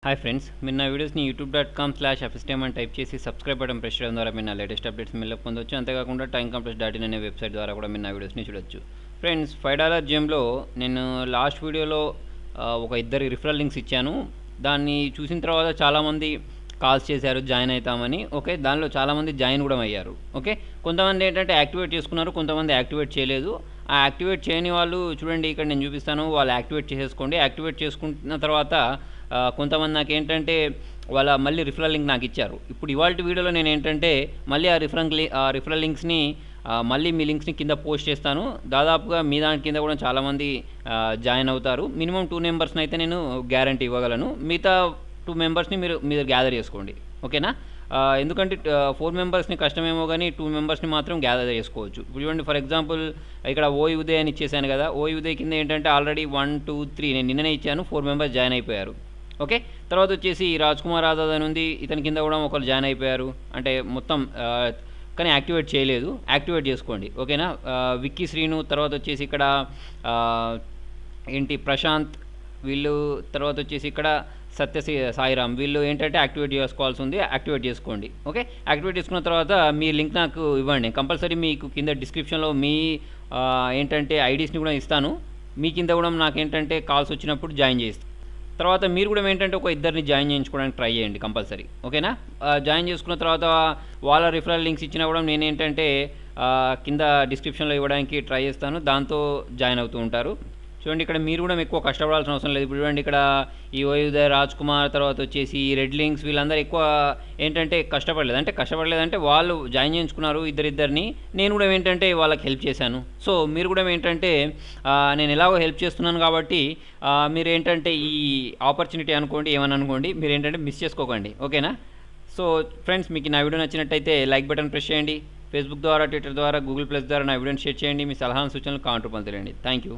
Hi friends, మీరు నా వీడియోస్ని youtube.com/afistime అని టైప్ చేసి సబ్స్క్రైబ్ బటన్ ప్రెస్ చేయడం ద్వారా మీరు నా లేటెస్ట్ అప్డేట్స్ మీరు పొందొచ్చు. అంతేకాకుండా timecompress.in అనే వెబ్సైట్ ద్వారా కూడా మీరు నా వీడియోస్ని చూడొచ్చు. ఫ్రెండ్స్, $5 గేమ్లో నేను లాస్ట్ వీడియోలో ఒక ఇద్దరి రిఫరల్ లింక్స్ ఇచ్చాను. దాన్ని చూసిన తర్వాత చాలామంది కాల్స్ చేశారు జాయిన్ అవుతామని. ఓకే, దానిలో చాలామంది జాయిన్ కూడా అయ్యారు. ఓకే, కొంతమంది ఏంటంటే యాక్టివేట్ చేసుకున్నారు, కొంతమంది యాక్టివేట్ చేయలేదు. ఆ యాక్టివేట్ చేయని వాళ్ళు చూడండి, ఇక్కడ నేను చూపిస్తాను, వాళ్ళు యాక్టివేట్ చేసేసుకోండి. యాక్టివేట్ చేసుకున్న తర్వాత కొంతమంది నాకు ఏంటంటే వాళ్ళ మళ్ళీ రిఫరల్ లింక్ నాకు ఇచ్చారు. ఇప్పుడు ఇవాళ వీడియోలో నేను ఏంటంటే మళ్ళీ ఆ రిఫరల్ లింక్స్ని మళ్ళీ మీ లింక్స్ని కింద పోస్ట్ చేస్తాను. దాదాపుగా మీ దాని కింద కూడా చాలామంది జాయిన్ అవుతారు. మినిమం 2 మెంబర్స్ని అయితే నేను గ్యారంటీ ఇవ్వగలను. మిగతా 2 మెంబర్స్ని మీరు గ్యాదర్ చేసుకోండి. ఓకేనా? ఎందుకంటే 4 మెంబర్స్ని కష్టమేమో కానీ 2 మెంబర్స్ని మాత్రం గ్యాదర్ చేసుకోవచ్చు. ఇప్పుడు చూడండి, ఫర్ ఎగ్జాంపుల్ ఇక్కడ ఓయి ఉదయ్ అని ఇచ్చేసాను కదా. ఓయి ఉదయ్ కింద ఏంటంటే ఆల్రెడీ 1, 2, 3 నేను నిన్ననే ఇచ్చాను. 4 మెంబర్స్ జాయిన్ అయిపోయారు. ఓకే, తర్వాత వచ్చేసి రాజ్ కుమార్ ఆజాద్ అని ఉంది, ఇతని కింద కూడా ఒకరు జాయిన్ అయిపోయారు. అంటే మొత్తం కానీ యాక్టివేట్ చేయలేదు. యాక్టివేట్ చేసుకోండి. ఓకేనా? విక్కీ శ్రీను, తర్వాత వచ్చేసి ఇక్కడ ఏంటి ప్రశాంత్, వీళ్ళు తర్వాత వచ్చేసి ఇక్కడ సాయిరామ్, వీళ్ళు ఏంటంటే యాక్టివేట్ చేసుకోవాల్సి ఉంది. యాక్టివేట్ చేసుకోండి. ఓకే, యాక్టివేట్ చేసుకున్న తర్వాత మీ లింక్ నాకు ఇవ్వండి. కంపల్సరీ మీకు కింద డిస్క్రిప్షన్లో మీ ఏంటంటే ఐడీస్ని కూడా ఇస్తాను. మీ కింద కూడా నాకు ఏంటంటే కాల్స్ వచ్చినప్పుడు జాయిన్ చేస్తాను. తర్వాత మీరు కూడా ఏంటంటే ఒక ఇద్దరిని జాయిన్ చేయించుకోవడానికి ట్రై చేయండి కంపల్సరీ. ఓకేనా? జాయిన్ చేసుకున్న తర్వాత వాళ్ళ రిఫరల్ లింక్స్ ఇచ్చినా కూడా నేను ఏంటంటే కింద డిస్క్రిప్షన్లో ఇవ్వడానికి ట్రై చేస్తాను. దాంతో జాయిన్ అవుతూ ఉంటారు. చూడండి, ఇక్కడ మీరు కూడా ఎక్కువ కష్టపడాల్సిన అవసరం లేదు. ఇప్పుడు చూడండి, ఇక్కడ ఈ ఉదయ్, రాజ్ కుమార్, తర్వాత వచ్చేసి ఈ రెడ్ లింక్స్, వీళ్ళందరూ ఎక్కువ ఏంటంటే కష్టపడలేదంటే వాళ్ళు జాయిన్ చేయించుకున్నారు ఇద్దరిని. నేను కూడా ఏంటంటే వాళ్ళకి హెల్ప్ చేశాను. సో మీరు కూడా ఏంటంటే నేను ఎలాగో హెల్ప్ చేస్తున్నాను కాబట్టి మీరు ఏంటంటే ఈ ఆపర్చునిటీ అనుకోండి, ఏమని అనుకోండి, మీరు ఏంటంటే మిస్ చేసుకోకండి. ఓకేనా? సో ఫ్రెండ్స్, మీకు నా వీడియో నచ్చినట్టయితే లైక్ బటన్ ప్రెస్ చేయండి. ఫేస్బుక్ ద్వారా, ట్విట్టర్ ద్వారా, గూగుల్ ప్లస్ ద్వారా నా వీడియోని షేర్ చేయండి. మీ సలహాలు, సూచనలు కామెంట్ రూపంలో తెలియండి. Thank you.